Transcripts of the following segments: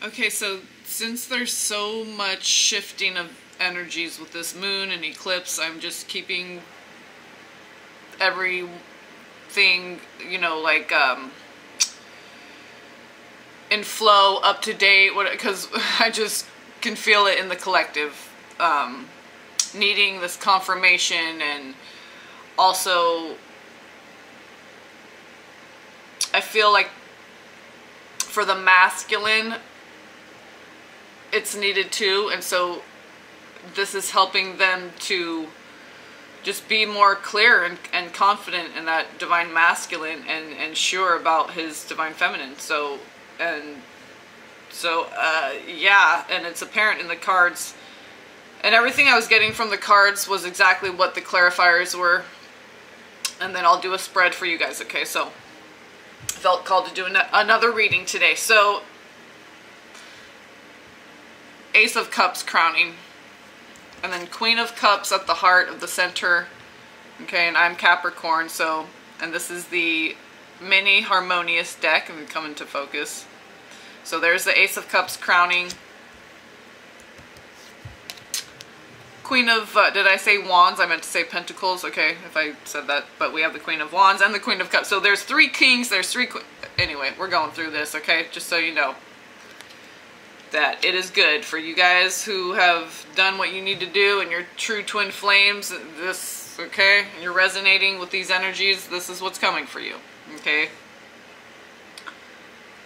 Okay, so since there's so much shifting of energies with this moon and eclipse, I'm just keeping everything, you know, like in flow, up to date, because I just can feel it in the collective, needing this confirmation. And also I feel like for the masculine it's needed too, and so this is helping them to just be more clear and confident in that divine masculine, and sure about his divine feminine. Yeah, and it's apparent in the cards, and everything I was getting from the cards was exactly what the clarifiers were. And then I'll do a spread for you guys. Okay, so felt called to do another reading today. So Ace of Cups crowning, and then Queen of Cups at the heart of the center. Okay, and I'm Capricorn, so, and this is the mini harmonious deck, and come into focus. So there's the Ace of Cups crowning. Queen of, did I say Wands? I meant to say Pentacles, okay, if I said that, but we have the Queen of Wands and the Queen of Cups. So there's 3 kings, there's 3, anyway, we're going through this, okay, just so you know that it is good for you guys who have done what you need to do and your true twin flames. This, okay, and you're resonating with these energies, this is what's coming for you, okay?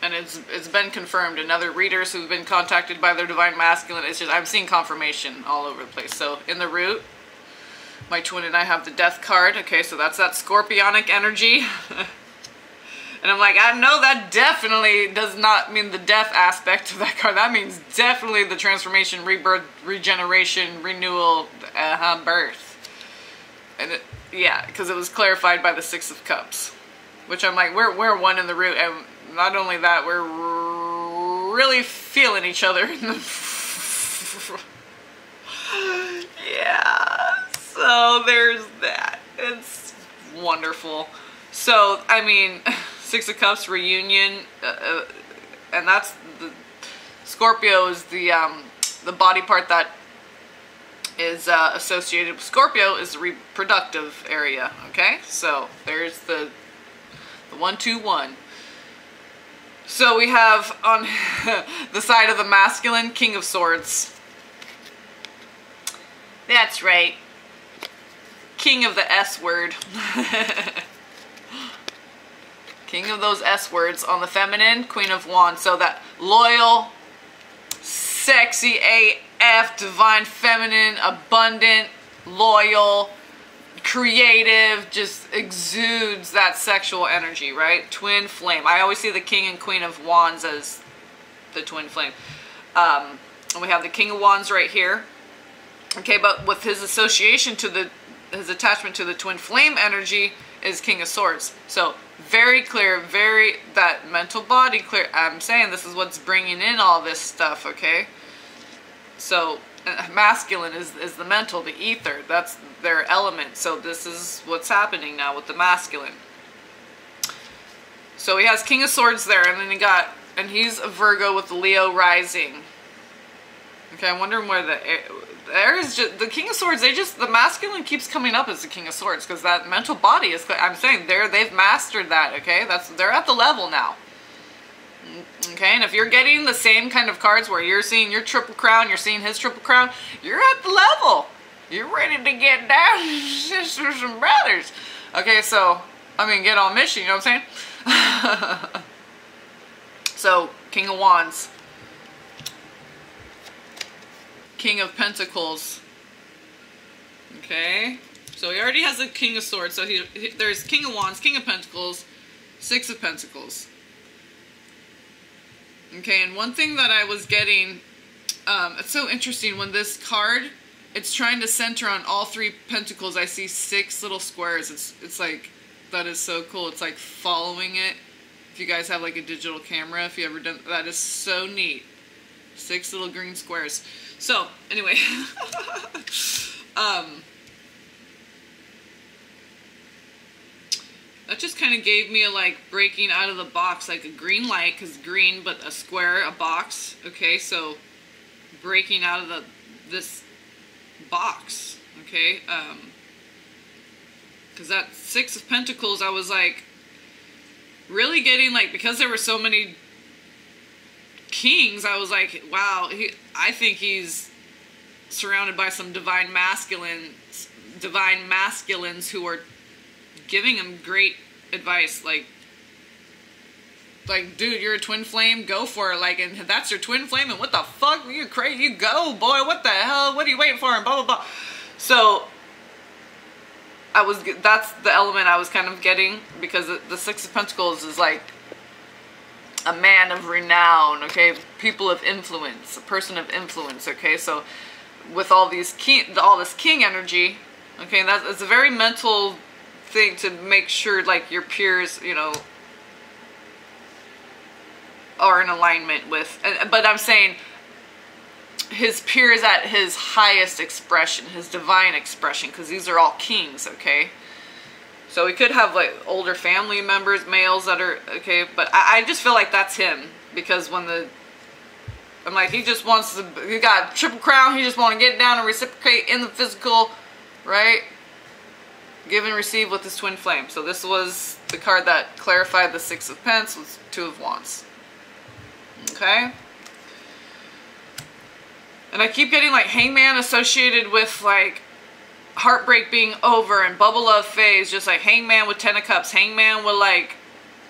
And it's been confirmed in other readers who've been contacted by their divine masculine. It's just, I'm seeing confirmation all over the place. So in the root, my twin and I have the death card. Okay, so that's that scorpionic energy. And I'm like, I know that definitely does not mean the death aspect of that card. That means definitely the transformation, rebirth, regeneration, renewal, birth. And it, yeah, because it was clarified by the 6 of Cups. Which I'm like, we're one in the root, and not only that, we're really feeling each other. Yeah, so there's that. It's wonderful. So, I mean, 6 of Cups, reunion, and that's the Scorpio is the body part that is associated with Scorpio is the reproductive area. Okay, so there's the 1-2-1. So we have on the side of the masculine, King of Swords. That's right. King of the S word. King of those S words. On the feminine, Queen of Wands. So that loyal, sexy AF, divine feminine, abundant, loyal, creative, just exudes that sexual energy, right? Twin flame. I always see the King and Queen of Wands as the twin flame. And we have the King of Wands right here. Okay, but with his association to his attachment to the twin flame energy is King of Swords. So very clear, very, that mental body clear. I'm saying this is what's bringing in all this stuff, okay? So masculine is the mental, the ether. That's their element. So this is what's happening now with the masculine. So he has King of Swords there, and then and he's a Virgo with the Leo rising. Okay, I'm wondering where there's just the King of Swords. The masculine keeps coming up as the King of Swords because that mental body is. I'm saying they've mastered that. Okay, they're at the level now. Okay, and if you're getting the same kind of cards where you're seeing your triple crown, you're seeing his triple crown, you're at the level. You're ready to get down, sisters and brothers. Okay, so, I mean, get on mission, you know what I'm saying? So, King of Wands. King of Pentacles. Okay, so he already has a King of Swords. So there's King of Wands, King of Pentacles, 6 of Pentacles. Okay, and one thing that I was getting, it's so interesting, when this card, it's trying to center on all 3 pentacles, I see 6 little squares. It's like, that is so cool. It's like following it. If you guys have like a digital camera, if you ever done, that is so neat. 6 little green squares. So, anyway. That just kind of gave me a like breaking out of the box, like a green light, because green, but a square, a box. Okay, so breaking out of this box. Okay, because that Six of Pentacles, I was like really getting like, because there were so many kings, I was like, wow, I think he's surrounded by some divine masculines who are giving him great advice, like dude, you're a twin flame, go for it, like, and that's your twin flame, and what the fuck, you crazy, you go, boy, what the hell, what are you waiting for, and blah blah blah. So that's the element I was kind of getting, because the Six of Pentacles is like a man of renown, okay, people of influence, a person of influence, okay, so with all this king energy, okay, it's a very mental thing to make sure like your peers, you know, are in alignment with, but I'm saying his peers at his highest expression, his divine expression, because these are all kings, okay? So we could have like older family members, males that are, okay, but I just feel like that's him, because when I'm like, he just wants to, he got triple crown, he just want to get down and reciprocate in the physical, right? Give and receive with his twin flame. So this was the card that clarified the Six of Pentacles with Two of Wands. Okay? And I keep getting like Hangman associated with like heartbreak being over and bubble love phase, just like Hangman with Ten of Cups, Hangman with like,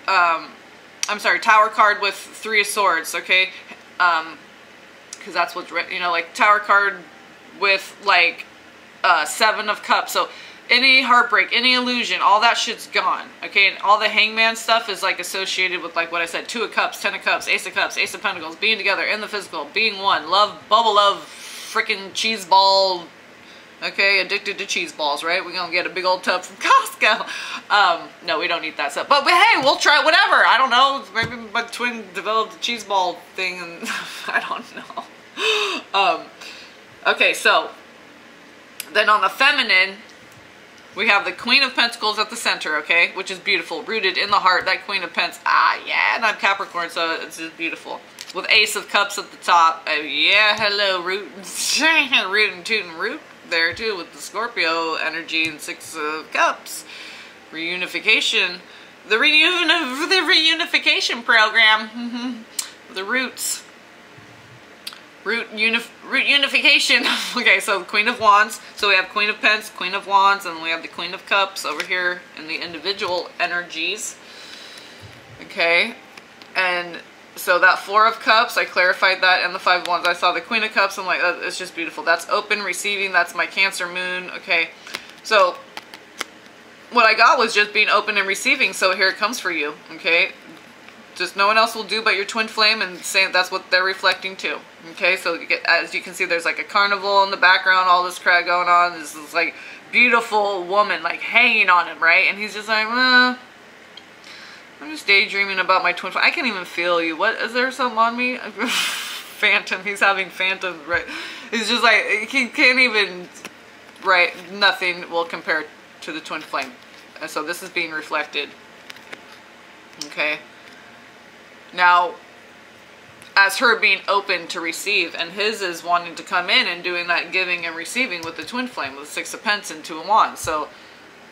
I'm sorry, Tower card with Three of Swords, okay? Because that's what's, you know, like Tower card with like Seven of Cups. So any heartbreak, any illusion, all that shit's gone, okay? And all the Hangman stuff is like associated with like what I said, Two of Cups, Ten of Cups, Ace of Cups, Ace of Pentacles, being together in the physical, being one, love, bubble love, freaking cheese ball, okay? Addicted to cheese balls, right? We're gonna get a big old tub from Costco. No, we don't eat that stuff. But hey, we'll try whatever. I don't know. Maybe my twin developed a cheese ball thing and I don't know. Okay, so then on the feminine, we have the Queen of Pentacles at the center, okay? Which is beautiful. Rooted in the heart, that Queen of Pentacles. Ah, yeah, and I'm Capricorn, so it's just beautiful. With Ace of Cups at the top. Yeah, hello, root. Root and toot and root there, too, with the Scorpio energy and Six of Cups. Reunification. The reunification program. The roots. Root unification. Okay, so Queen of Wands. So we have Queen of Pentacles, Queen of Wands, and we have the Queen of Cups over here in the individual energies. Okay, and so that Four of Cups, I clarified that, and the Five of Wands. I saw the Queen of Cups. I'm like, oh, it's just beautiful. That's open, receiving. That's my Cancer moon. Okay, so what I got was just being open and receiving. So here it comes for you. Okay. Just no one else will do but your twin flame, and saying that's what they're reflecting too. Okay, so you get, as you can see, there's like a carnival in the background, all this crap going on. This is like beautiful woman like hanging on him, right? And he's just like, I'm just daydreaming about my twin flame. I can't even feel you. What, is there something on me? Phantom. He's having phantoms, right? He's just like, he can't even, right? Nothing will compare to the twin flame. And so this is being reflected. Okay. Now, as her being open to receive, and his is wanting to come in and doing that giving and receiving with the twin flame, with Six of Pentacles and Two of Wands. So,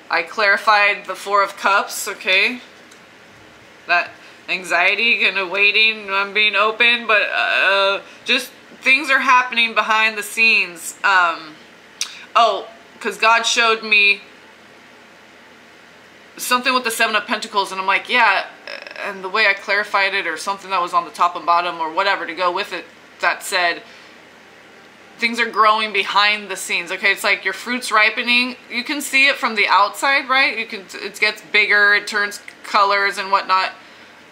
I clarified the Four of Cups, okay? That anxiety, kind of waiting, I'm being open, but just things are happening behind the scenes. Oh, because God showed me something with the Seven of Pentacles, and I'm like, yeah, and the way I clarified it, or something that was on the top and bottom, or whatever to go with it, that said, things are growing behind the scenes. Okay, it's like your fruit's ripening. You can see it from the outside, right? You can, it gets bigger, it turns colors and whatnot,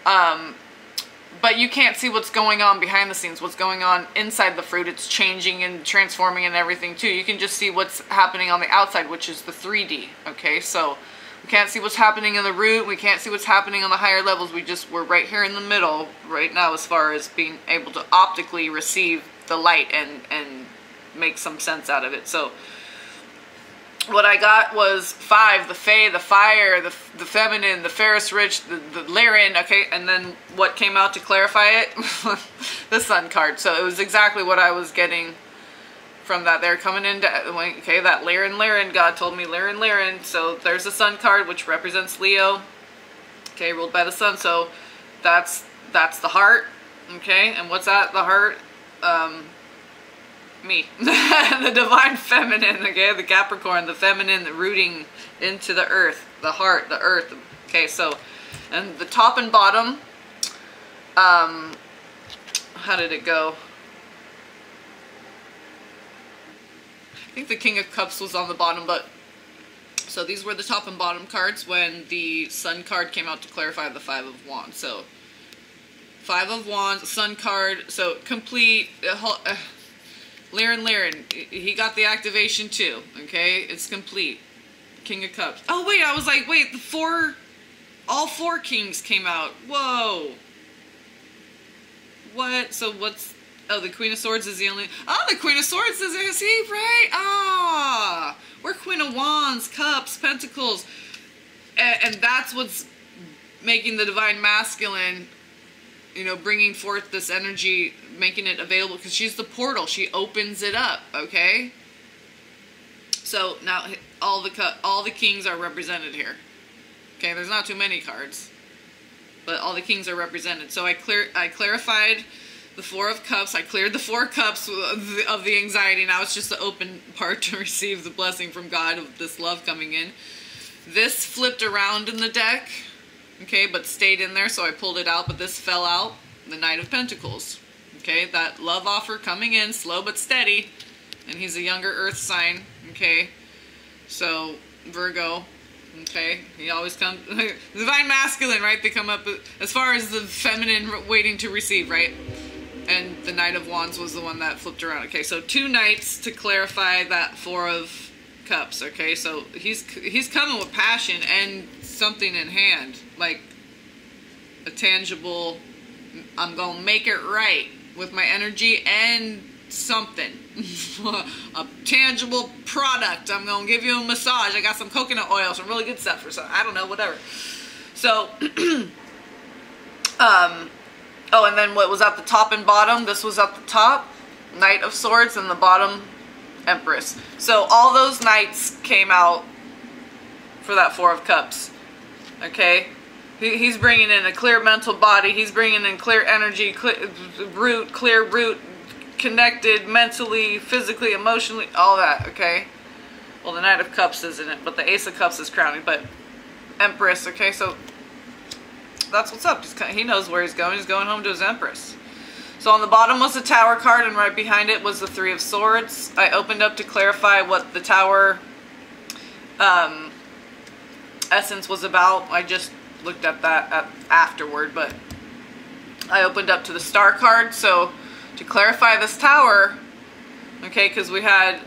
but you can't see what's going on behind the scenes, what's going on inside the fruit. It's changing and transforming and everything too. You can just see what's happening on the outside, which is the 3D. Okay, so we can't see what's happening in the root. We can't see what's happening on the higher levels. We're right here in the middle right now, as far as being able to optically receive the light and make some sense out of it. So what I got was 5, the Fae, the Fire, the Feminine, the Ferris Rich, the Lyran, okay, and then what came out to clarify it? The Sun card. So it was exactly what I was getting from that. They're coming into, okay, that Lyran, God told me Lyran, so there's the Sun card, which represents Leo, okay, ruled by the Sun, so that's the heart, okay, and what's at the heart? Me. The Divine Feminine, okay, the Capricorn, the Feminine, the rooting into the earth, the heart, the earth, okay, so, and the top and bottom, how did it go? I think the King of Cups was on the bottom, but, so these were the top and bottom cards when the Sun card came out to clarify the 5 of Wands, so, 5 of Wands, Sun card, so complete, Lyran, he got the activation too, okay? It's complete. King of Cups. Oh wait, I was like, wait, all 4 kings came out. Whoa. What? So what's, oh, the Queen of Swords is the only, oh, the Queen of Swords is he, right? Ah, we're Queen of Wands, Cups, Pentacles. And that's what's making the Divine Masculine, you know, bringing forth this energy, making it available, because she's the portal. She opens it up, okay? So now all the kings are represented here. Okay, there's not too many cards, but all the kings are represented. So I clarified the 4 of Cups. I cleared the 4 cups of the anxiety. Now it's just the open part to receive the blessing from God of this love coming in. This flipped around in the deck, okay, but stayed in there, so I pulled it out, but this fell out, the Knight of Pentacles. Okay, that love offer coming in, slow but steady, and he's a younger earth sign, okay, so Virgo, okay, he always comes, Divine Masculine, right, they come up, as far as the feminine waiting to receive, right, and the Knight of Wands was the one that flipped around, okay, so 2 knights to clarify that 4 of Cups, okay, so he's coming with passion and something in hand, like a tangible, I'm gonna make it right with my energy and something. A tangible product. I'm gonna give you a massage. I got some coconut oil, some really good stuff, or something. I don't know, whatever. So, oh, and then what was at the top and bottom? This was at the top, Knight of Swords, and the bottom, Empress. So all those knights came out for that 4 of Cups. Okay? He's bringing in a clear mental body. He's bringing in clear energy, clear root, connected mentally, physically, emotionally, all that, okay? Well, the Knight of Cups isn't it, but the Ace of Cups is crowning, but Empress, okay? So that's what's up. He knows where he's going. He's going home to his Empress. So on the bottom was the Tower card, and right behind it was the 3 of Swords. I opened up to clarify what the Tower essence was about. I just looked at that afterward, but I opened up to the Star card. So to clarify this Tower, okay, because we had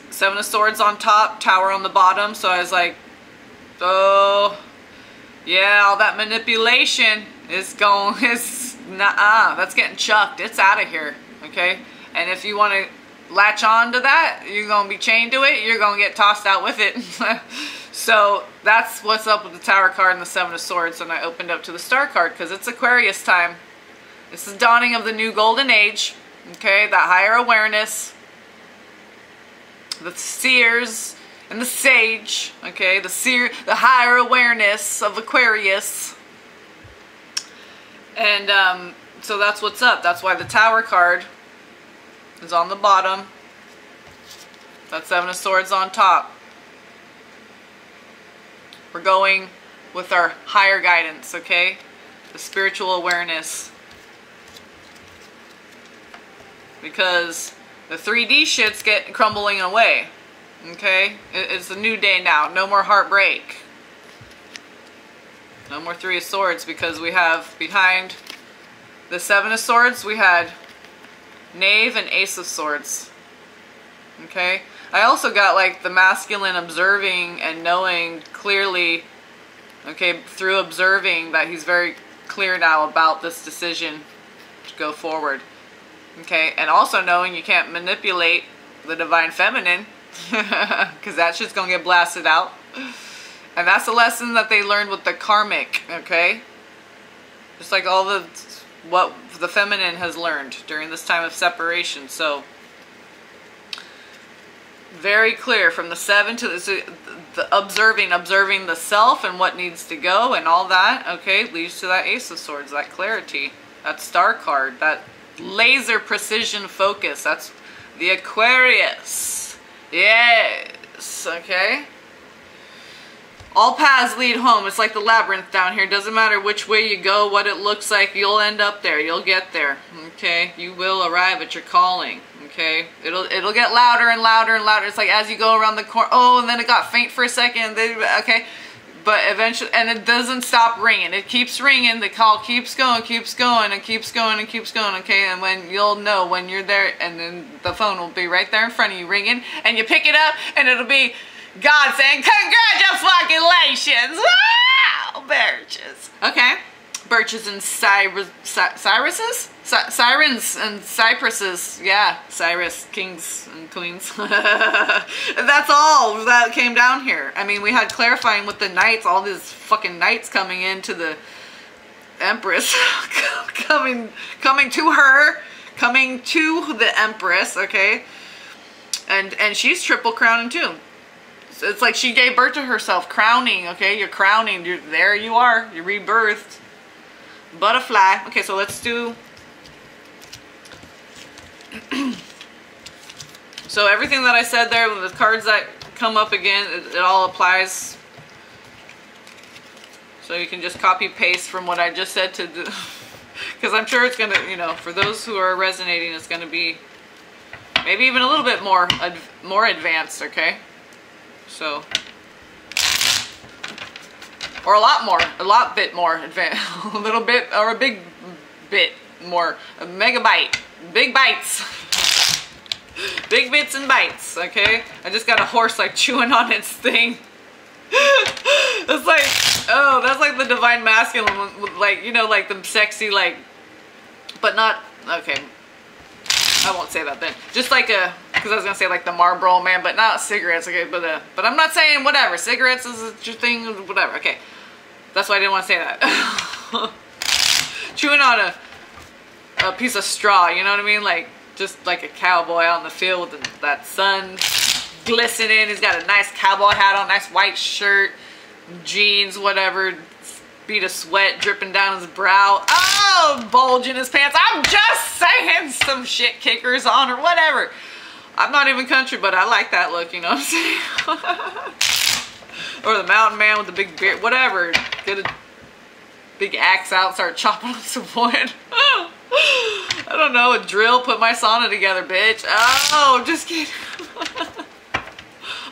7 of Swords on top, Tower on the bottom, so I was like, oh yeah, all that manipulation is going, that's getting chucked, it's out of here, okay? And if you want to latch on to that, you're going to be chained to it, you're going to get tossed out with it. So that's what's up with the Tower card and the 7 of Swords. And I opened up to the Star card because it's Aquarius time. It's the dawning of the new golden age. Okay, that higher awareness. The seers and the sage. Okay, the higher awareness of Aquarius. And so that's what's up. That's why the Tower card is on the bottom. That 7 of Swords on top. We're going with our higher guidance, okay? The spiritual awareness. Because the 3D shit's crumbling away, okay? It's a new day now. No more heartbreak. No more 3 of Swords, because we have behind the 7 of Swords, we had Knave and Ace of Swords. Okay? I also got like the masculine observing and knowing clearly, okay, through observing that he's very clear now about this decision to go forward. Okay? And also knowing you can't manipulate the Divine Feminine. Because that shit's gonna get blasted out. And that's a lesson that they learned with the karmic, okay? Just like all the, what the feminine has learned during this time of separation. So, very clear from the 7 to the observing the self and what needs to go and all that, okay, leads to that Ace of Swords, that clarity, that Star card, that laser precision focus. That's the Aquarius. Yes, okay. All paths lead home. It's like the labyrinth down here. Doesn't matter which way you go, what it looks like, you'll end up there. You'll get there. Okay? You will arrive at your calling. Okay? It'll get louder and louder and louder. It's like as you go around the corner. Oh, and then it got faint for a second. Okay? But eventually, and it doesn't stop ringing. It keeps ringing. The call keeps going, and keeps going, and keeps going. Okay? And when you'll know when you're there, and then the phone will be right there in front of you ringing, and you pick it up, and it'll be God saying, congratulations! Wow! Birches. Okay? Birches and Cyruses? Sirens and cypresses. Yeah. Cyrus, kings and queens. That's all that came down here. I mean, we had clarifying with the knights, all these fucking knights coming into the Empress. coming to her. Coming to the Empress, okay? And she's triple crowning too. It's like she gave birth to herself, crowning, okay? You're crowning. There you are. You're rebirthed. Butterfly. Okay, so let's do... So everything that I said there, the cards that come up again, it all applies. So you can just copy paste from what I just said to do. Because I'm sure it's going to, you know, for those who are resonating, it's going to be maybe even a little bit more advanced, okay? So, or a lot bit more advanced, a little bit, or a big bit more, a megabyte, big bites, big bits and bites, okay? I just got a horse like chewing on its thing. It's like, oh, that's like the divine masculine, like, you know, like the sexy, like, but not, okay, I won't say that then. Just like a, because I was going to say like the Marlboro man, but not cigarettes, okay? But I'm not saying whatever. Cigarettes is your thing, whatever, okay. That's why I didn't want to say that. Chewing on a piece of straw, you know what I mean? Like, just like a cowboy out in the field with that sun glistening. He's got a nice cowboy hat on, nice white shirt, jeans, whatever. Bead of sweat dripping down his brow. Oh, bulge in his pants. I'm just saying, some shit kickers on or whatever. I'm not even country, but I like that look, you know what I'm saying? Or the mountain man with the big beard, whatever. Get a big axe out, start chopping up some wood. I don't know, a drill, put my sauna together, bitch. Oh, just kidding.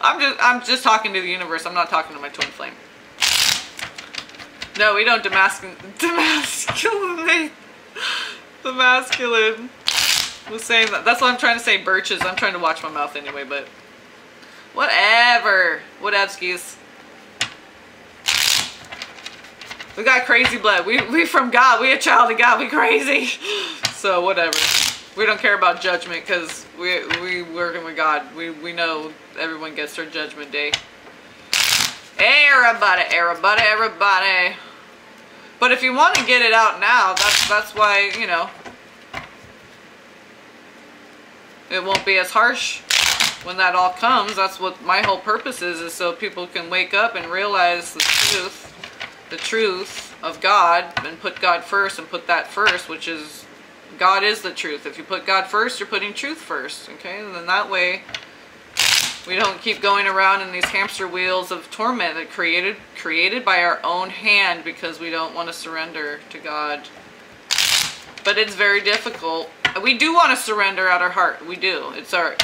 I'm just talking to the universe. I'm not talking to my twin flame. No, we don't demasculate the masculine. I was saying that. That's what I'm trying to say, birches. I'm trying to watch my mouth anyway, but whatever. Whatevskis. We got crazy blood. We from God. We a child of God. We crazy. So whatever. We don't care about judgment because we working with God. We know everyone gets their judgment day. Everybody. But if you want to get it out now, that's why, you know, it won't be as harsh when that all comes. That's what my whole purpose is so people can wake up and realize the truth of God, and put God first and put that first, which is, God is the truth. If you put God first, you're putting truth first, okay? And then that way, we don't keep going around in these hamster wheels of torment that created by our own hand because we don't want to surrender to God. But it's very difficult. We do want to surrender at our heart. We do. It's our,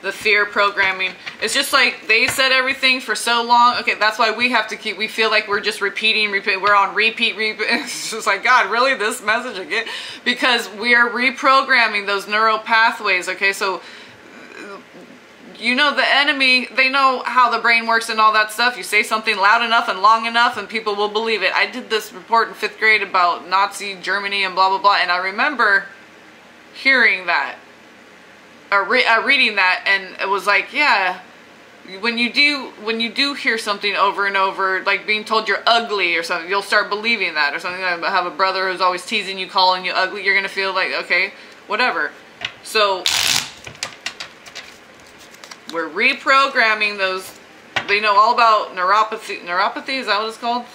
the fear programming. It's just like they said everything for so long. Okay, that's why we have to keep, we feel like we're just repeating. We're on repeat. It's just like, God, really, this message again? Because we are reprogramming those neural pathways, okay? So, you know, the enemy, they know how the brain works and all that stuff. You say something loud enough and long enough and people will believe it. I did this report in 5th grade about Nazi Germany and blah, blah, blah. And I remember hearing that. reading that, and it was like, yeah, when you do hear something over and over, like being told you're ugly or something, you'll start believing that, or something. I have a brother who's always teasing you, calling you ugly. You're gonna feel like, okay, whatever. So we're reprogramming those. They know all about neuropathy. Neuropathy, is that what it's called?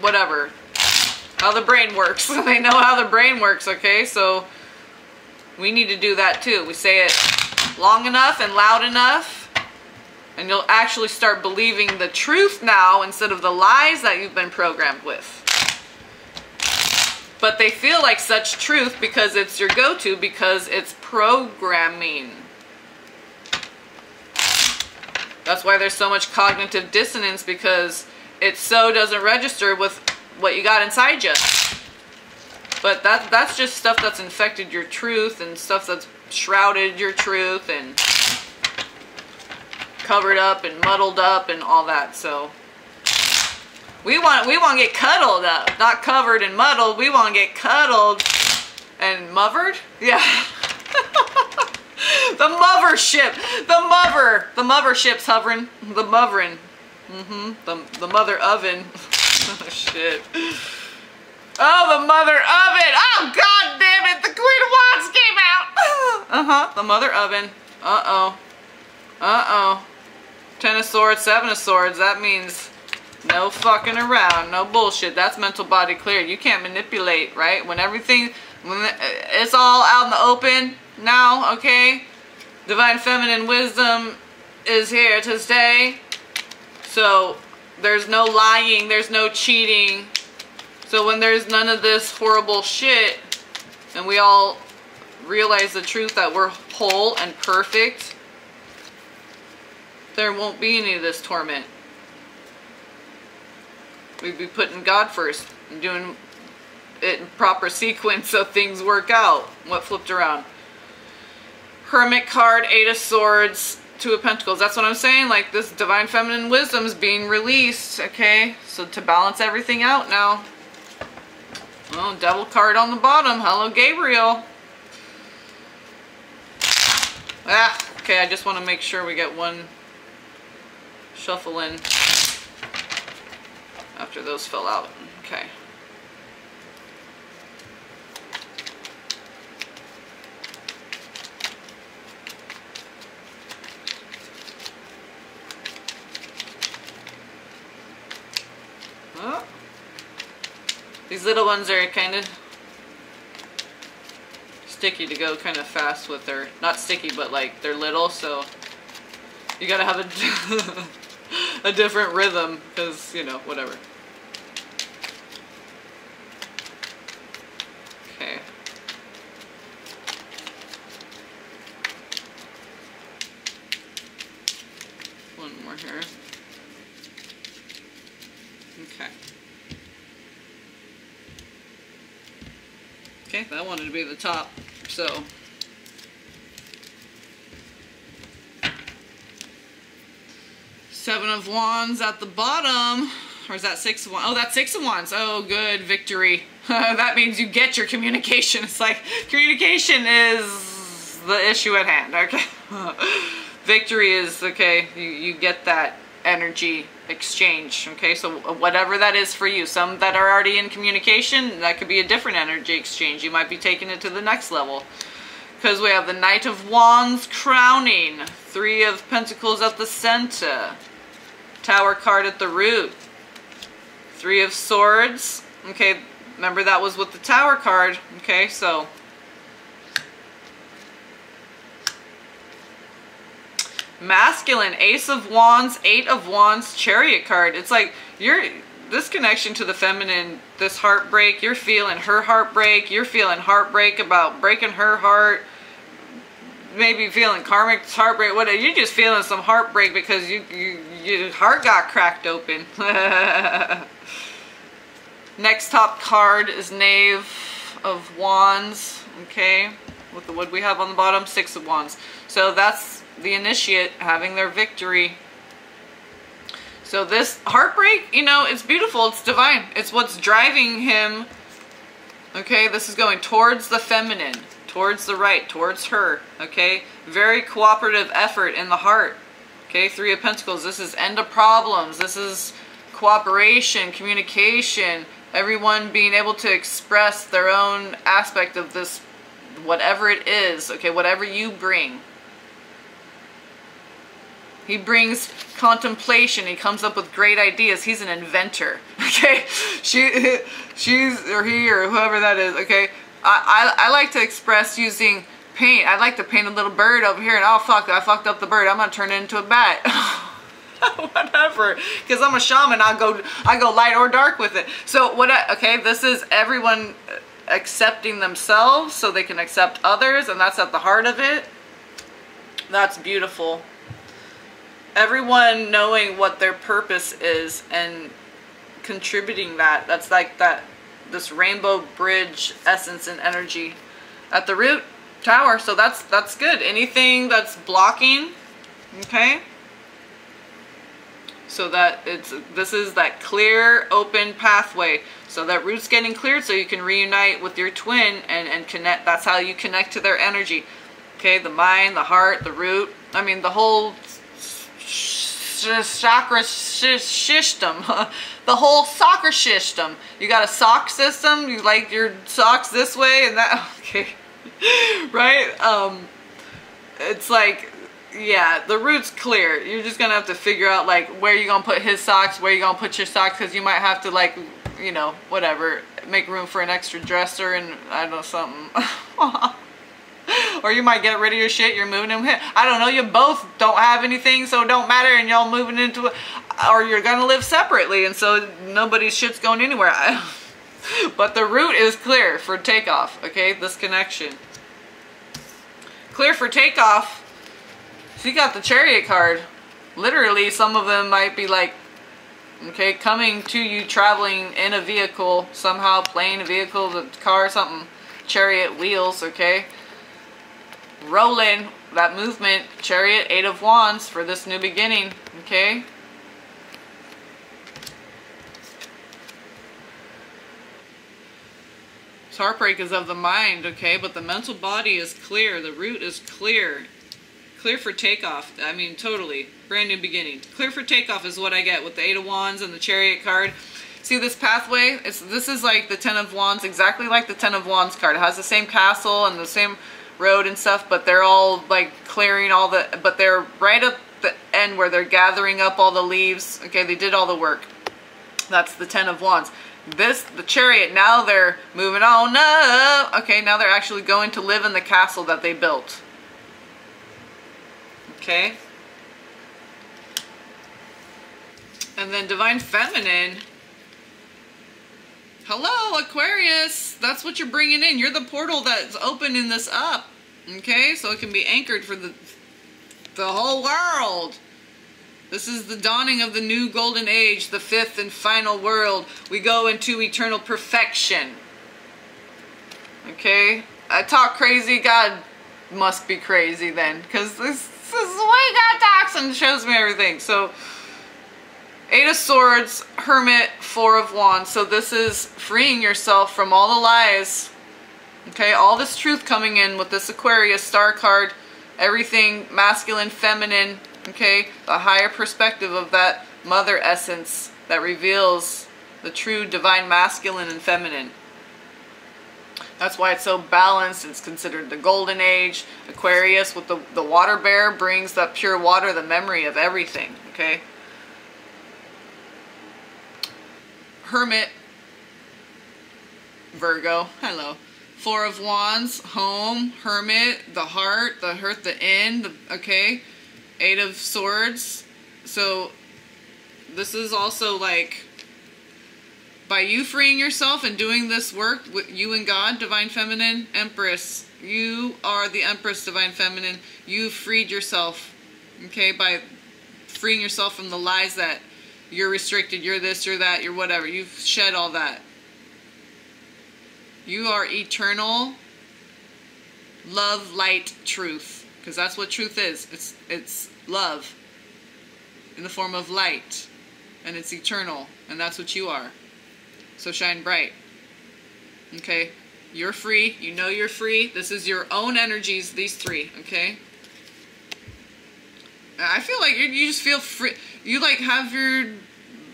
Whatever. How the brain works. They know how the brain works, okay? So we need to do that too. We say it long enough and loud enough, and you'll actually start believing the truth now instead of the lies that you've been programmed with. But they feel like such truth because it's your go-to, because it's programming. That's why there's so much cognitive dissonance, because it so doesn't register with what you got inside you. But that's just stuff that's infected your truth, and stuff that's shrouded your truth and covered up and muddled up and all that. So we want to get cuddled up, not covered and muddled. We want to get cuddled and movered. Yeah. The mothership. The mothership's hovering. The mothering. The mother oven. Oh shit. Oh, the mother oven. Oh, god damn it. The Queen of Wands came out. The mother oven. Uh-oh. 10 of Swords, 7 of Swords. That means no fucking around. No bullshit. That's mental body clear. You can't manipulate, right? When it's all out in the open now, okay? Divine Feminine Wisdom is here to stay. So there's no lying. There's no cheating. So when there's none of this horrible shit, and we all realize the truth that we're whole and perfect, there won't be any of this torment. We'd be putting God first and doing it in proper sequence so things work out. What flipped around? Hermit card, 8 of Swords, 2 of Pentacles. That's what I'm saying. Like, this Divine Feminine Wisdom is being released, okay? So to balance everything out now. Oh, Devil card on the bottom. Hello, Gabriel. Okay, I just want to make sure we get one shuffle in after those fell out. Okay. Oh. These little ones are kind of sticky to go kind of fast with their, not sticky, but like they're little, so you gotta have a different rhythm, because, you know, whatever. Okay. One more here. Okay. Okay, that wanted to be the top, so. Seven of Wands at the bottom. Or is that 6 of Wands? Oh, that's 6 of Wands. Oh, good. Victory. That means you get your communication. It's like, communication is the issue at hand, okay? Victory is, okay, you get that energy exchange, okay? So whatever that is for you. Some that are already in communication, that could be a different energy exchange. You might be taking it to the next level. Because we have the Knight of Wands crowning. 3 of Pentacles at the center. Tower card at the root. 3 of Swords. Okay, remember that was with the Tower card. Okay, so masculine, Ace of Wands, 8 of Wands, Chariot card. It's like this connection to the feminine, this heartbreak, you're feeling her heartbreak, you're feeling heartbreak about breaking her heart, maybe feeling karmic heartbreak, whatever. You're just feeling some heartbreak because your heart got cracked open. Next top card is Knave of Wands, okay, with the wood we have on the bottom, 6 of Wands. So that's the initiate having their victory. So this heartbreak, you know, it's beautiful, it's divine. It's what's driving him. Okay, this is going towards the feminine, towards the right, towards her, okay? Very cooperative effort in the heart, okay? Three of Pentacles, this is end of problems. This is cooperation, communication, everyone being able to express their own aspect of this, whatever it is, okay? Whatever you bring. He brings contemplation. He comes up with great ideas. He's an inventor, okay? She's, or he, or whoever that is, okay? I like to express using paint. I'd like to paint a little bird over here, and oh fuck, I fucked up the bird. I'm gonna turn it into a bat. Whatever, because I'm a shaman. I go light or dark with it. So okay, this is everyone accepting themselves so they can accept others, and that's at the heart of it. That's beautiful. Everyone knowing what their purpose is and contributing that. That's like this rainbow bridge essence and energy at the root tower. So that's good. Anything that's blocking, okay? So that this is that clear, open pathway. So that root's getting cleared so you can reunite with your twin and connect. That's how you connect to their energy. Okay, the mind, the heart, the root. I mean, the whole chakra system. The whole soccer system. You got a sock system. You like your socks this way and that. Okay, right? It's like, yeah, the root's clear. You're just gonna have to figure out like where you're gonna put his socks, where you're gonna put your socks, because you might have to, like, you know, whatever, make room for an extra dresser and I don't know, something. Or you might get rid of your shit, you're moving him here. I don't know, you both don't have anything, so it don't matter, and y'all moving into it, or you're gonna live separately, and so nobody's shit's going anywhere. But the root is clear for takeoff, okay? This connection. Clear for takeoff. So you got the Chariot card. Literally, some of them might be like, okay, coming to you, traveling in a vehicle, somehow, plane, a vehicle, the car, something. Chariot, wheels, okay? Rolling, that movement, Chariot, 8 of Wands for this new beginning, okay? This heartbreak is of the mind, okay? But the mental body is clear. The root is clear. Clear for takeoff. I mean, totally. Brand new beginning. Clear for takeoff is what I get with the 8 of Wands and the Chariot card. See this pathway? This is like the 10 of Wands, exactly like the 10 of Wands card. It has the same castle and the same road and stuff, but they're all like clearing all the, but they're right at the end where they're gathering up all the leaves. Okay, they did all the work. That's the 10 of Wands. The Chariot, now they're moving on up. Okay, now they're actually going to live in the castle that they built. Okay. And then Divine Feminine. Hello, Aquarius. That's what you're bringing in. You're the portal that's opening this up. Okay, so it can be anchored for the whole world. This is the dawning of the new golden age, the 5th and final world. We go into eternal perfection. Okay? I talk crazy. God must be crazy then, because this is the way God talks and shows me everything. So, 8 of Swords, Hermit, 4 of Wands. So this is freeing yourself from all the lies. Okay, all this truth coming in with this Aquarius star card. Everything masculine, feminine. Okay, the higher perspective of that mother essence that reveals the true divine masculine and feminine. That's why it's so balanced. It's considered the golden age. Aquarius with the water bear brings that pure water, the memory of everything. Okay. Hermit, Virgo, hello. 4 of Wands, home, Hermit, the heart, the end, okay. 8 of Swords. So this is also like, by you freeing yourself and doing this work with you and God, Divine Feminine, Empress. You are the Empress, Divine Feminine. You freed yourself, okay, by freeing yourself from the lies that you're restricted, you're this, you're that, you're whatever. You've shed all that. You are eternal love, light, truth. Because that's what truth is. It's love in the form of light. And it's eternal. And that's what you are. So shine bright. Okay? You're free. You know you're free. This is your own energies, these three, okay? I feel like you just feel free. You like have your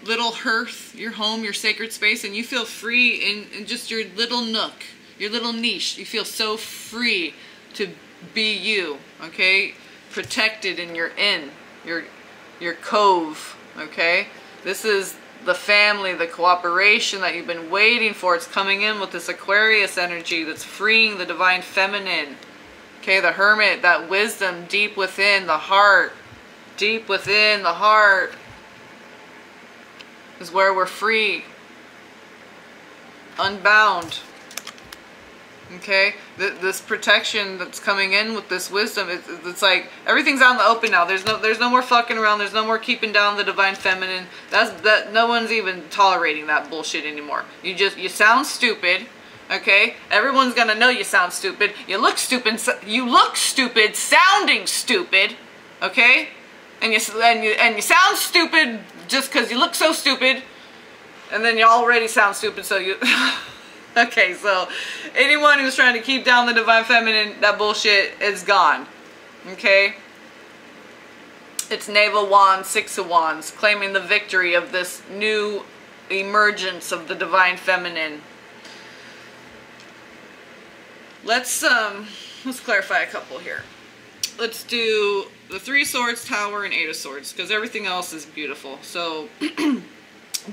little hearth, your home, your sacred space, and you feel free in just your little nook, your little niche. You feel so free to be you, okay? Protected in your inn, your cove, okay? This is the family, the cooperation that you've been waiting for. It's coming in with this Aquarius energy that's freeing the divine feminine. Okay, the hermit, that wisdom deep within the heart. Deep within the heart is where we're free. Unbound. Okay, this protection that's coming in with this wisdom, it's like everything's out in the open now. There's no more fucking around. There's no more keeping down the divine feminine. No one's even tolerating that bullshit anymore. You sound stupid, okay? Everyone's gonna know you sound stupid. You look stupid. You look stupid, sounding stupid, okay? And you sound stupid just because you look so stupid, and then you already sound stupid. So you. Okay, so anyone who's trying to keep down the divine feminine, that bullshit is gone. Okay? It's Knave of Wands, Six of Wands, claiming the victory of this new emergence of the divine feminine. Let's clarify a couple here. Let's do the Three of Swords, Tower, and Eight of Swords, because everything else is beautiful. So,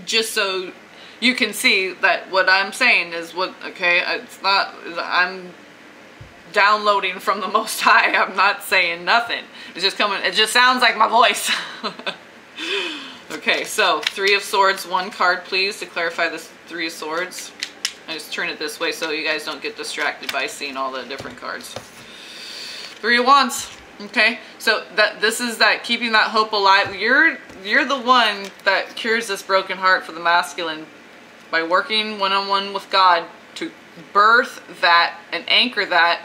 just so you can see that what I'm saying is what, okay, it's not, I'm downloading from the Most High. I'm not saying nothing. It's just coming, it just sounds like my voice. Okay, so Three of Swords, one card please to clarify this Three of Swords. I just turn it this way so you guys don't get distracted by seeing all the different cards. Three of Wands. Okay, so this is that keeping that hope alive. You're the one that cures this broken heart for the masculine by working one-on-one with God to birth that and anchor that.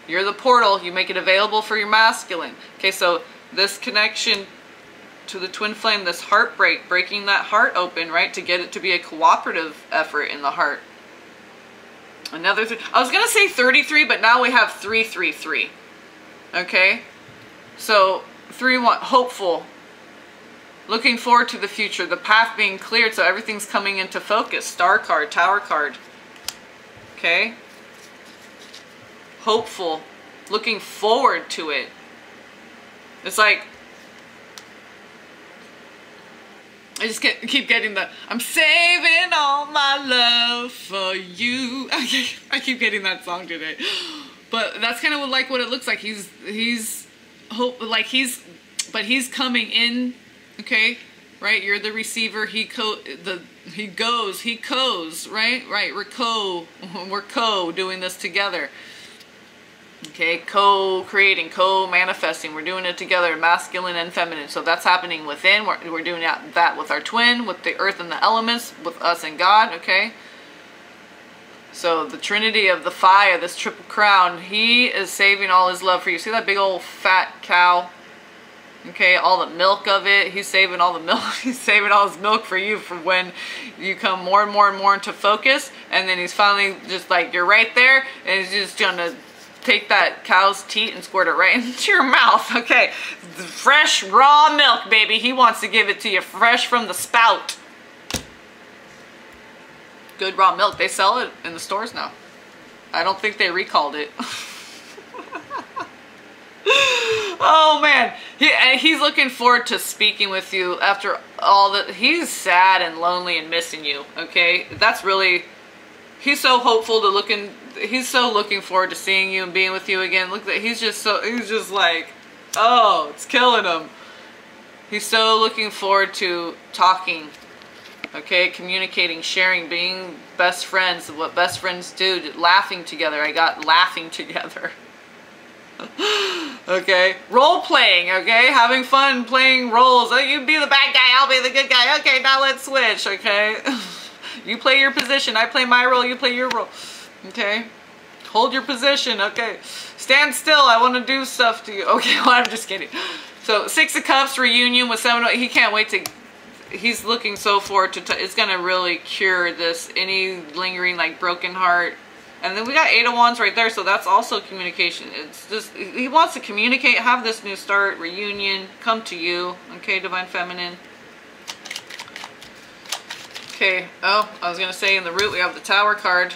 You're the portal. You make it available for your masculine. Okay, so this connection to the twin flame, this heartbreak, breaking that heart open, right, to get it to be a cooperative effort in the heart. Another I was going to say 33, but now we have 333. Okay, so 3-1, hopeful, looking forward to the future, the path being cleared, so everything's coming into focus. Star card, Tower card. Okay, hopeful, looking forward to it. It's like I just keep getting the I'm saving all my love for you. I keep getting that song today. But that's kind of like what it looks like. He's coming in, okay, right? You're the receiver. He goes, right? Right. We're doing this together. Okay, co-creating, co-manifesting. We're doing it together, masculine and feminine. So that's happening within. We're doing that with our twin, with the earth and the elements, with us and God. Okay. So the Trinity of the fire, this triple crown, he is saving all his love for you. See that big old fat cow? Okay, all the milk of it. He's saving all the milk. He's saving all his milk for you for when you come more and more and more into focus. And then he's finally just like, you're right there. And he's just going to take that cow's teat and squirt it right into your mouth. Okay, fresh, raw milk, baby. He wants to give it to you fresh from the spout. Good raw milk. They sell it in the stores now. I don't think they recalled it. Oh man, he's looking forward to speaking with you after all that. He's sad and lonely and missing you. Okay, that's really. He's so hopeful to he's so looking forward to seeing you and being with you again. Look, he's just like, oh, it's killing him. He's so looking forward to talking. Okay, communicating, sharing, being best friends, what best friends do, laughing together. I got laughing together. Okay, role playing, okay, having fun playing roles. Oh, you be the bad guy, I'll be the good guy. Okay, now let's switch, okay? You play your position, I play my role, you play your role. Okay, hold your position, okay. Stand still, I want to do stuff to you. Okay, well, I'm just kidding. So, Six of Cups, reunion with 7. He can't wait to... He's looking so forward to... It's going to really cure this, any lingering, like, broken heart. And then we got Eight of Wands right there, so that's also communication. It's just, he wants to communicate, have this new start, reunion, come to you. Okay, Divine Feminine. Okay, oh, I was going to say in the root we have the Tower card.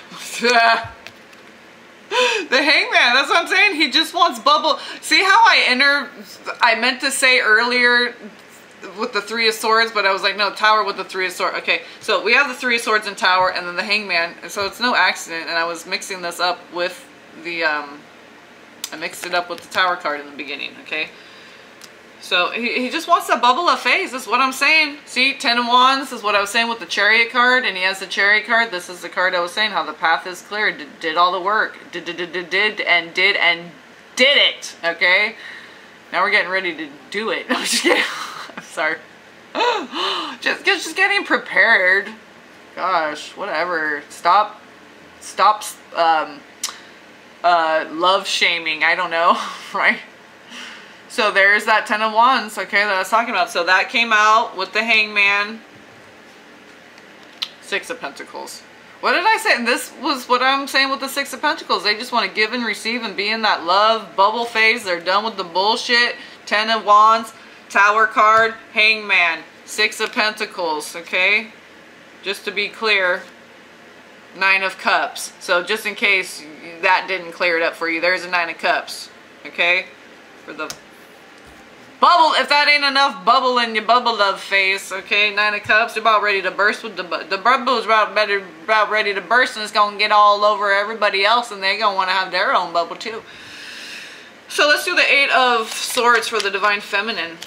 The Hangman, that's what I'm saying. He just wants bubble. See how I meant to say earlier with the Three of Swords, but I was like, no, Tower with the Three of Swords. Okay, so we have the Three of Swords and Tower, and then the Hangman, and so it's no accident, and I was mixing this up with the, I mixed it up with the Tower card in the beginning, okay? So he just wants that bubble of phase, that's what I'm saying. See, Ten of Wands is what I was saying with the Chariot card, and he has the Chariot card. This is the card I was saying, how the path is clear, did all the work, did it, okay? Now we're getting ready to do it. I'm just kidding. I'm sorry. just getting prepared. Gosh, whatever. Stop love shaming. I don't know, right? So there's that Ten of Wands, okay, that I was talking about. So that came out with the Hangman. Six of Pentacles. What did I say? And this was what I'm saying with the Six of Pentacles. They just want to give and receive and be in that love bubble phase. They're done with the bullshit. Ten of Wands. Tower card, Hangman, Six of Pentacles, okay? Just to be clear, Nine of Cups. So just in case that didn't clear it up for you, there's a Nine of Cups, okay? For the bubble, if that ain't enough bubble in your bubble love face, okay? Nine of Cups, they're about ready to burst with the bubble's about ready to burst, and it's gonna get all over everybody else, and they're gonna want to have their own bubble too. So let's do the Eight of Swords for the Divine Feminine.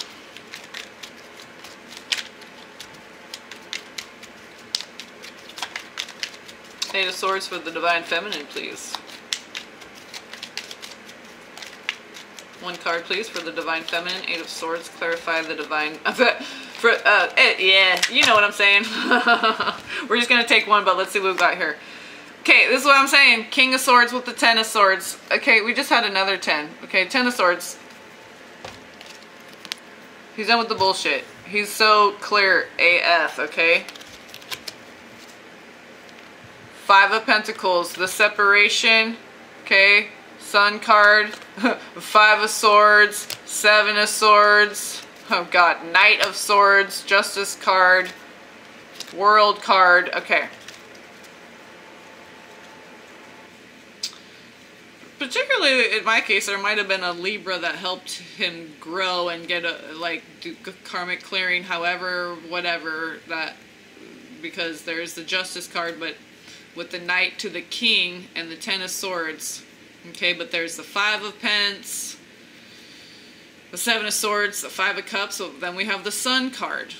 Eight of Swords for the Divine Feminine, please. One card, please, for the Divine Feminine. Eight of Swords, clarify the Divine... yeah, you know what I'm saying. We're just going to take one, but let's see what we've got here. Okay, this is what I'm saying. King of Swords with the Ten of Swords. Okay, we just had another 10. Okay, Ten of Swords. He's done with the bullshit. He's so clear AF, okay? Five of Pentacles, the separation, okay, Sun card, Five of Swords, Seven of Swords, oh god, Knight of Swords, Justice card, World card, okay. Particularly in my case, there might have been a Libra that helped him grow and get a, like, do karmic clearing, however, whatever, that, because there's the Justice card, but with the Knight to the King and the Ten of Swords. Okay, but there's the Five of Pence, the Seven of Swords, the Five of Cups, so then we have the Sun card.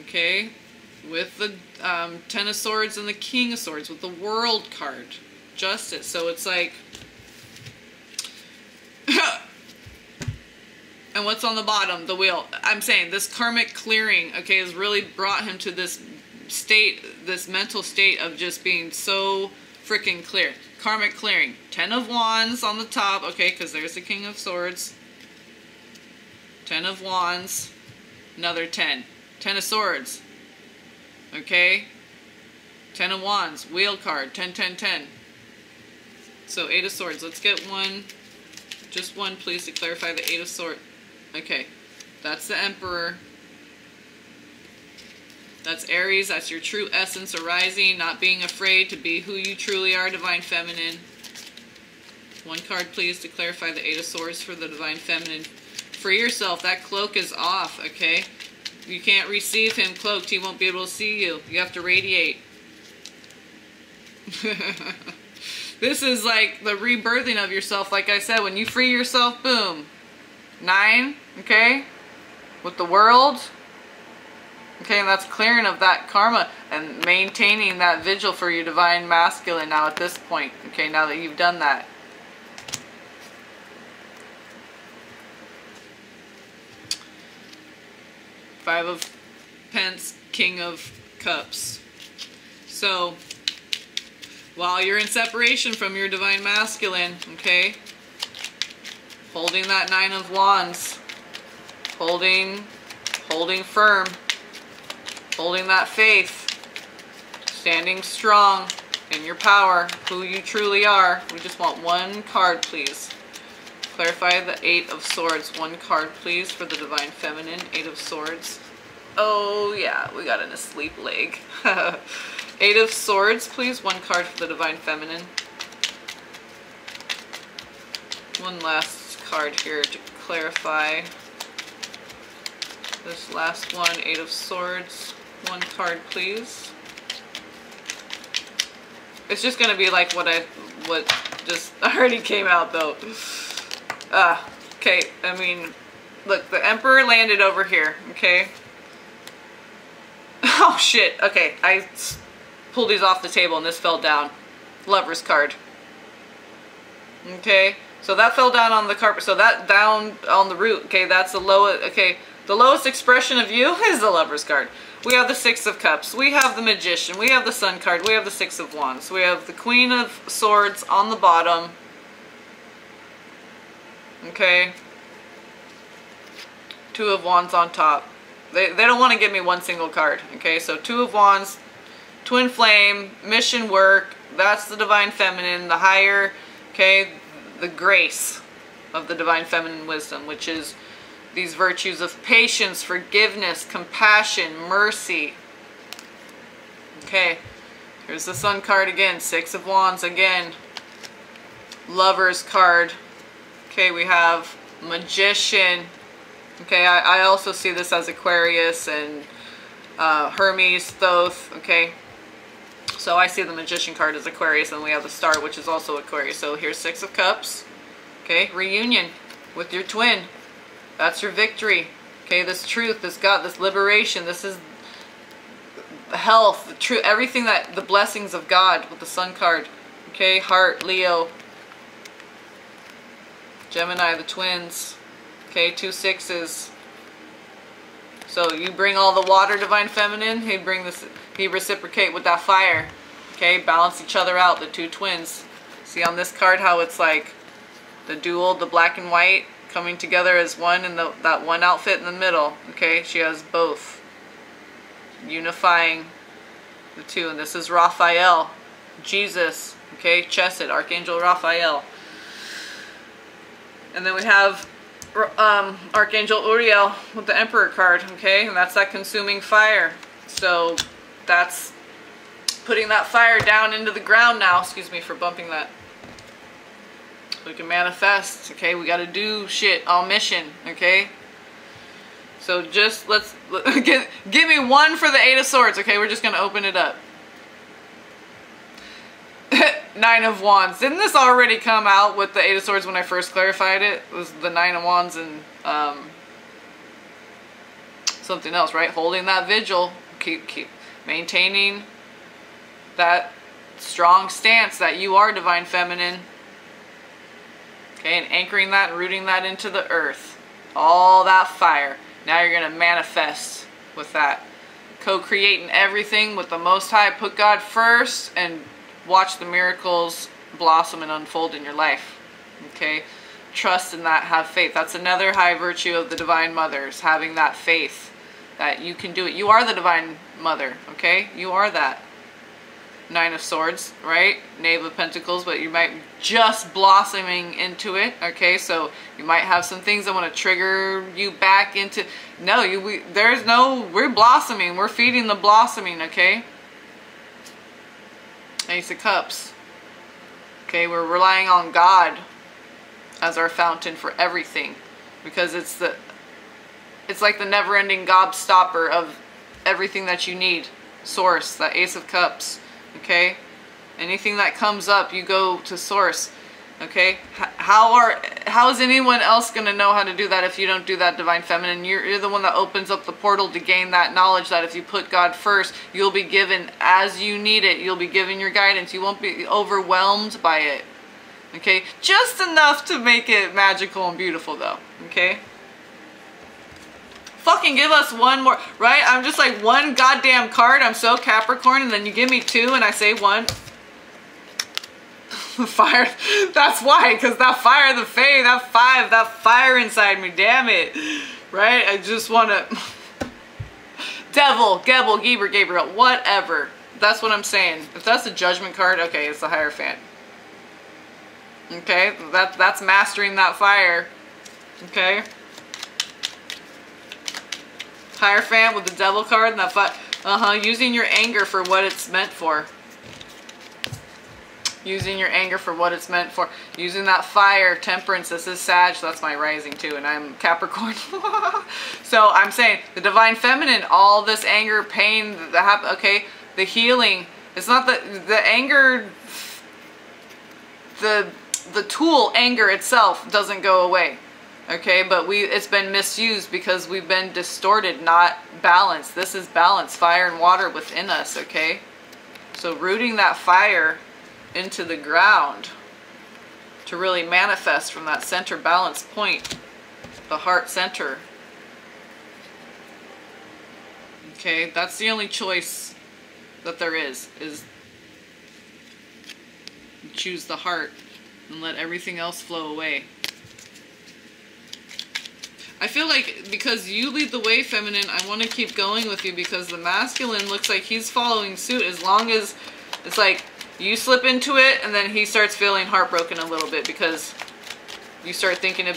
Okay, with the Ten of Swords and the King of Swords, with the World card. Justice, so it's like... And what's on the bottom? The Wheel. I'm saying this karmic clearing, okay, has really brought him to this state, this mental state of just being so freaking clear. Karmic clearing. Ten of Wands on the top, okay, because there's the King of Swords. Ten of Wands. Another 10. Ten of Swords. Okay. Ten of Wands. Wheel card. 10, 10, 10. So Eight of Swords. Let's get one. Just one, please, to clarify the Eight of Swords. Okay. That's the Emperor. That's Aries, that's your true essence arising, not being afraid to be who you truly are, Divine Feminine. One card, please, to clarify the Eight of Swords for the Divine Feminine. Free yourself, that cloak is off, okay? You can't receive him cloaked, he won't be able to see you. You have to radiate. This is like the rebirthing of yourself, like I said, when you free yourself, boom. 9, okay? With the World. Okay, and that's clearing of that karma and maintaining that vigil for your Divine Masculine now at this point. Okay, now that you've done that. Five of Pence, King of Cups. So, while you're in separation from your Divine Masculine, okay, holding that Nine of Wands, holding firm, holding that faith, standing strong, in your power, who you truly are. We just want one card, please. Clarify the Eight of Swords. One card, please, for the Divine Feminine. Eight of Swords. Oh, yeah, we got an asleep leg. Eight of Swords, please. One card for the Divine Feminine. One last card here to clarify this last one. Eight of Swords. One card, please. It's just gonna be like what just already came out though. Okay, I mean, look, the Emperor landed over here, okay? Oh shit, okay, I pulled these off the table and this fell down. Lover's card. Okay, so that fell down on the carpet, so that down on the root, okay, that's the lowest, okay, the lowest expression of you is the Lover's card. We have the Six of Cups, we have the Magician, we have the Sun card, we have the Six of Wands, we have the Queen of Swords on the bottom. Okay, Two of Wands on top. They don't want to give me one single card. Okay, so Two of Wands, Twin Flame, Mission Work, that's the Divine Feminine, the higher, okay, the grace of the Divine Feminine wisdom, which is these virtues of patience, forgiveness, compassion, mercy. Okay, here's the Sun card again, Six of Wands again, Lover's card. Okay, we have Magician. Okay, I also see this as Aquarius and Hermes, Thoth. Okay, so I see the Magician card as Aquarius, and we have the Star, which is also Aquarius. So here's Six of Cups. Okay, reunion with your twin. That's your victory. Okay, this truth, this God, this liberation. This is health, the truth, everything that the blessings of God with the Sun card. Okay, Heart, Leo. Gemini, the twins. Okay, 2 sixes. So you bring all the water, Divine Feminine. He'd bring this. He reciprocate with that fire. Okay, balance each other out. The two twins. See on this card how it's like the dual, the black and white coming together as one, and that one outfit in the middle. Okay, she has both, unifying the two. And this is Raphael, Jesus. Okay, Chesed, Archangel Raphael. And then we have Archangel Uriel with the Emperor card, okay? And that's that consuming fire. So that's putting that fire down into the ground now. Excuse me for bumping that. We can manifest, okay? We got to do shit on mission, okay? So just give me one for the Eight of Swords, okay? We're just going to open it up. Nine of Wands. Didn't this already come out with the Eight of Swords when I first clarified it? It was the Nine of Wands and something else, right? Holding that vigil. Keep maintaining that strong stance that you are Divine Feminine. Okay, and anchoring that and rooting that into the earth. All that fire. Now you're going to manifest with that. Co-creating everything with the Most High. Put God first and watch the miracles blossom and unfold in your life. Okay? Trust in that. Have faith. That's another high virtue of the Divine Mothers. Having that faith that you can do it. You are the Divine Mother. Okay? You are that. Nine of Swords, right? Knave of Pentacles, but you might just blossoming into it. Okay? So you might have some things that want to trigger you back into... No, we're blossoming. We're feeding the blossoming. Okay? Ace of Cups. Okay, we're relying on God as our fountain for everything, because it's like the never-ending gobstopper of everything that you need. Source, that Ace of Cups. Okay, anything that comes up, you go to Source. Okay, how is anyone else going to know how to do that if you don't do that, Divine Feminine? You're the one that opens up the portal to gain that knowledge that if you put God first, you'll be given as you need it. You'll be given your guidance. You won't be overwhelmed by it. Okay, just enough to make it magical and beautiful though. Okay, fucking give us one more, right? I'm just like one goddamn card. I'm so Capricorn, and then you give me two and I say one. Fire, that's why, because that fire, the fae, that fire inside me, damn it, right? I just want to, devil, Gebel, Geber, Gabriel, whatever, That's what I'm saying. If that's a judgment card, okay, it's the Hierophant. Okay, that's mastering that fire. Okay. Hierophant with the Devil card and that fire. Using your anger for what it's meant for. Using your anger for what it's meant for. Using that fire, Temperance. This is Sag, so that's my rising too, and I'm Capricorn. So I'm saying the Divine Feminine, all this anger, pain, okay, the healing. It's not the anger, the tool anger itself doesn't go away. Okay, but it's been misused because we've been distorted, not balanced. This is balance, fire and water within us, okay? So rooting that fire into the ground to really manifest from that center balance point, the heart center. Okay, that's the only choice that there is choose the heart and let everything else flow away. I feel like because you lead the way, Feminine, I want to keep going with you because the Masculine looks like he's following suit as long as it's like you slip into it and then he starts feeling heartbroken a little bit because you start thinking of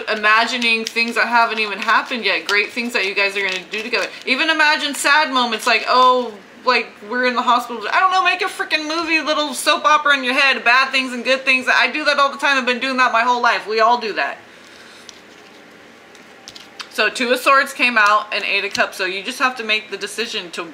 imagining things that haven't even happened yet, great things that you guys are going to do together. Even imagine sad moments like, oh, like we're in the hospital. I don't know, make a freaking movie, little soap opera in your head, bad things and good things. I do that all the time. I've been doing that my whole life. We all do that. So Two of Swords came out and Eight of Cups. So you just have to make the decision to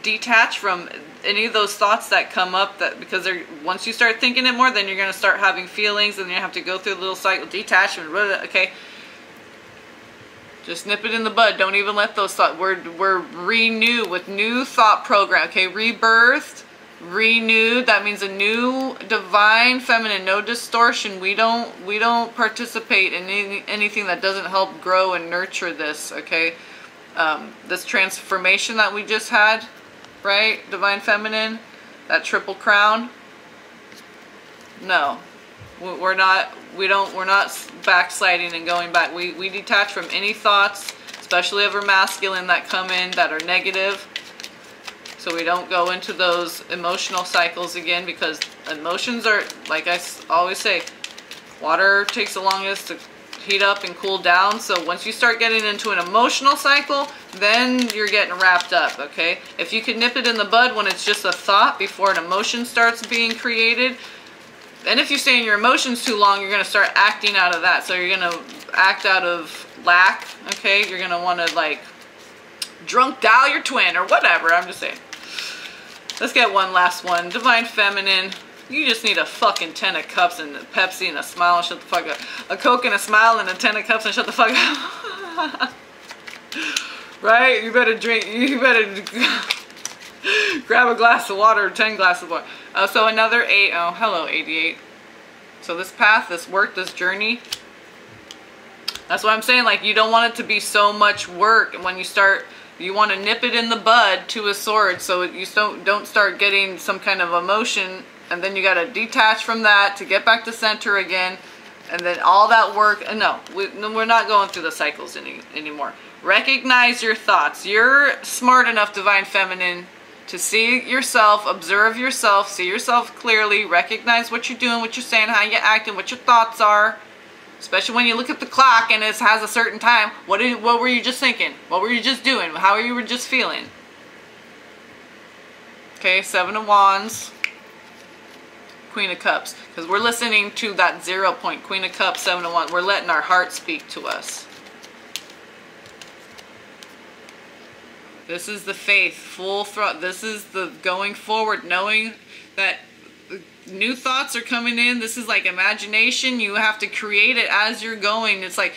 detach from any of those thoughts that come up, that because once you start thinking it more, then you're going to start having feelings and you have to go through a little cycle, detachment, okay? Just nip it in the bud. Don't even let those thoughts, we're renew with new thought program, okay? Rebirthed, renewed, that means a new Divine Feminine, no distortion. We don't participate in anything that doesn't help grow and nurture this, okay? This transformation that we just had, right? Divine Feminine, that triple crown. No, we're not backsliding and going back. We detach from any thoughts, especially of our masculine, that come in that are negative. So we don't go into those emotional cycles again, because emotions are, like I always say, water takes the longest to heat up and cool down. So once you start getting into an emotional cycle, then you're getting wrapped up, okay? If you can nip it in the bud when it's just a thought before an emotion starts being created, and if you stay in your emotions too long, you're going to start acting out of that. So you're going to act out of lack, okay? You're going to want to, like, drunk dial your twin or whatever. I'm just saying. Let's get one last one. Divine Feminine. You just need a fucking 10 of Cups and a Pepsi and a smile and shut the fuck up. A Coke and a smile and a 10 of Cups and shut the fuck up. Right? You better drink. You better grab a glass of water or 10 glasses of water. So another 8. Oh, hello, 88. So this path, this work, this journey. That's what I'm saying. Like, you don't want it to be so much work. And when you start, you want to nip it in the bud, Two of Swords, so you don't start getting some kind of emotion. And then you got to detach from that to get back to center again. And then all that work. And no, we're not going through the cycles anymore. Recognize your thoughts. You're smart enough, Divine Feminine, to see yourself, observe yourself, see yourself clearly, recognize what you're doing, what you're saying, how you're acting, what your thoughts are. Especially when you look at the clock and it has a certain time. What were you just thinking? What were you just doing? How you were just feeling? Okay, 7 of Wands. Queen of Cups. Because we're listening to that 0 point. Queen of Cups, 7 of Wands. We're letting our heart speak to us. This is the faith, full throttle. This is the going forward, knowing that new thoughts are coming in. This is like imagination. You have to create it as you're going. It's like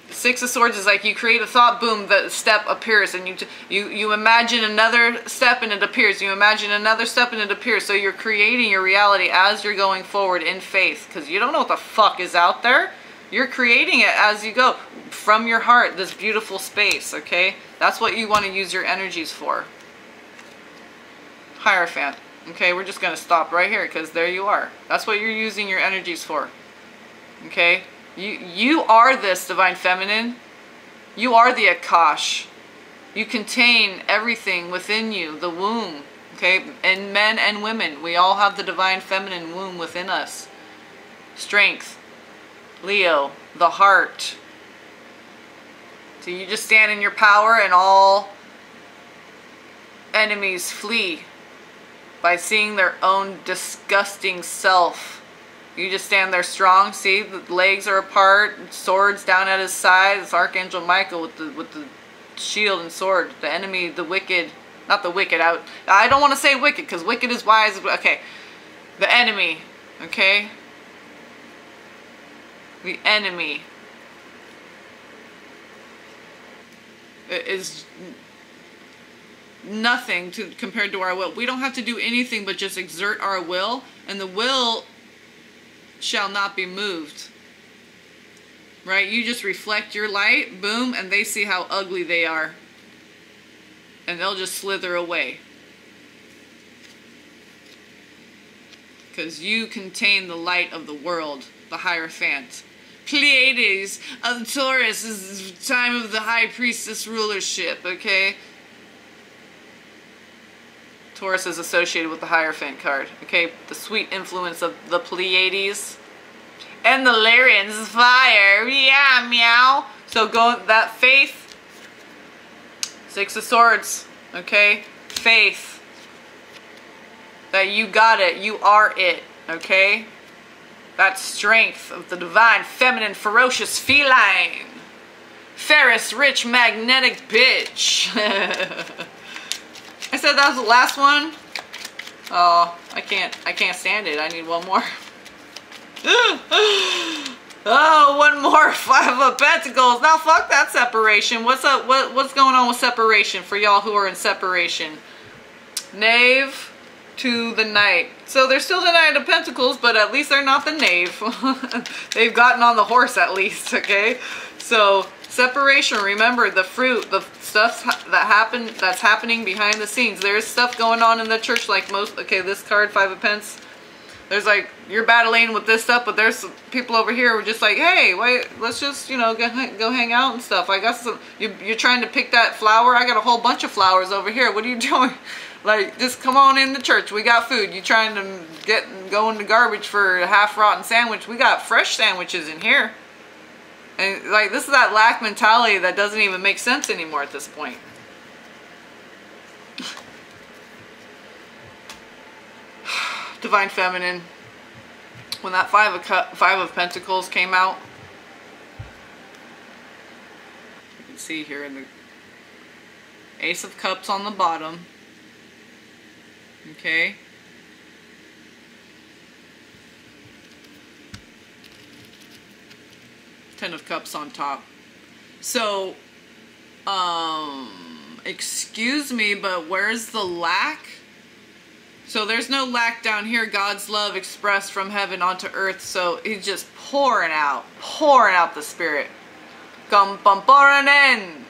6 of Swords is like you create a thought, boom, the step appears, and you imagine another step and it appears. You imagine another step and it appears. So you're creating your reality as you're going forward in faith, because you don't know what the fuck is out there. You're creating it as you go from your heart, this beautiful space, okay? That's what you want to use your energies for. Hierophant. Okay, we're just going to stop right here because there you are. That's what you're using your energies for. Okay? You are this, Divine Feminine. You are the Akash. You contain everything within you, the womb, okay? And men and women, we all have the divine feminine womb within us. Strength, Leo, the heart. So you just stand in your power and all enemies flee by seeing their own disgusting self. You just stand there strong. See, the legs are apart, swords down at his side. It's Archangel Michael with the shield and sword. The enemy, the wicked, not the wicked. I don't want to say wicked because wicked is wise. Okay, the enemy. Okay, the enemy is nothing compared to our will. We don't have to do anything but just exert our will, and the will shall not be moved. Right? You just reflect your light, boom, and they see how ugly they are. And they'll just slither away. Because you contain the light of the world, the Hierophant. Pleiades of Taurus is the time of the High Priestess rulership, okay? Taurus is associated with the Hierophant card, okay? The sweet influence of the Pleiades. And the Lyrians, fire, yeah, meow. So go, that faith, Six of Swords, okay? Faith. That you got it, you are it, okay? That strength of the divine, feminine, ferocious, feline. Ferris, rich, magnetic bitch. I said that was the last one. Oh, I can't stand it. I need one more. Oh, one more. Five of Pentacles. Now fuck that separation. What's up? What's going on with separation for y'all who are in separation? Knave to the Knight. So they're still the Knight of Pentacles, but at least they're not the Knave. They've gotten on the horse at least, okay? So separation, remember the fruit, the stuff that's happening behind the scenes. There's stuff going on in the church like most, okay, this card, Five of Pentacles. There's like, you're battling with this stuff, but there's people over here who are just like, hey, wait, let's just, you know, go hang out and stuff. I got some, you're trying to pick that flower. I got a whole bunch of flowers over here. What are you doing? Like, just come on in the church. We got food. You trying to go into garbage for a half-rotten sandwich. We got fresh sandwiches in here. And like, this is that lack mentality that doesn't even make sense anymore at this point. Divine Feminine. When that Five of Pentacles came out, you can see here in the Ace of Cups on the bottom. Okay. Ten of Cups on top. So, excuse me, but where's the lack? So there's no lack down here. God's love expressed from heaven onto earth. So he's just pouring out the Spirit. Come pouring in.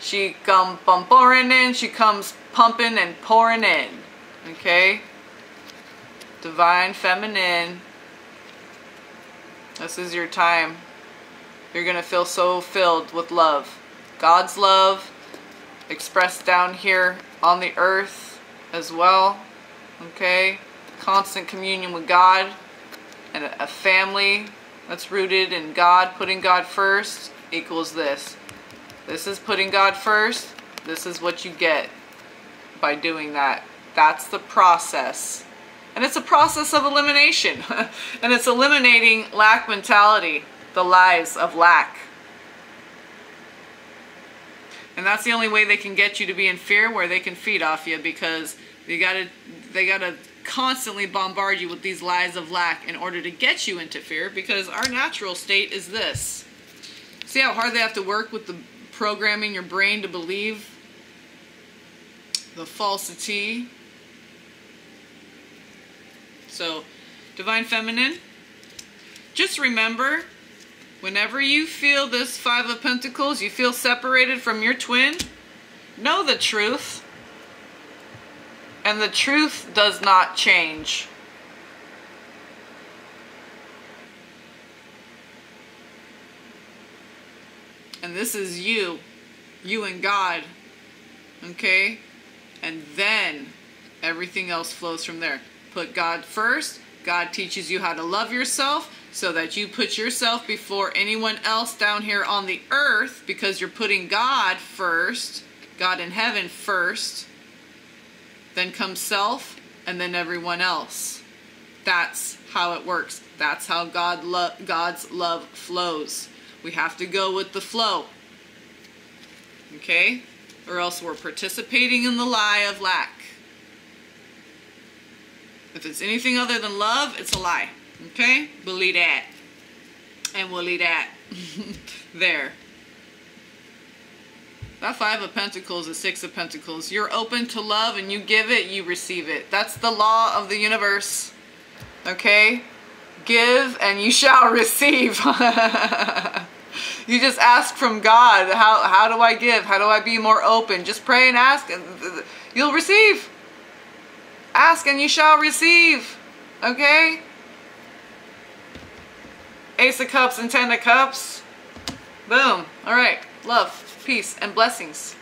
She come pouring in. She comes pumping and pouring in. Okay? Divine Feminine. This is your time. You're going to feel so filled with love. God's love expressed down here on the earth as well. Okay? Constant communion with God and a family that's rooted in God, putting God first equals this. This is putting God first. This is what you get by doing that. That's the process. And it's a process of elimination. And it's eliminating lack mentality, the lies of lack. And that's the only way they can get you to be in fear, where they can feed off you, because they gotta constantly bombard you with these lies of lack in order to get you into fear, because our natural state is this. See how hard they have to work with the programming your brain to believe the falsity. So, Divine Feminine, just remember, whenever you feel this Five of Pentacles, you feel separated from your twin, know the truth. And the truth does not change. And this is you and God. Okay? And then everything else flows from there. Put God first. God teaches you how to love yourself so that you put yourself before anyone else down here on the earth, because you're putting God first, God in heaven first. Then comes self, and then everyone else. That's how it works. That's how God's love flows. We have to go with the flow. Okay? Or else we're participating in the lie of lack. If it's anything other than love, it's a lie. Okay? Believe that. And we'll leave that there. That 5 of Pentacles is 6 of Pentacles. You're open to love and you give it, you receive it. That's the law of the universe. Okay? Give and you shall receive. You just ask from God, how do I give? How do I be more open? Just pray and ask and you'll receive. Ask and you shall receive. Okay? Ace of Cups and 10 of Cups. Boom. All right. Love, peace, and blessings.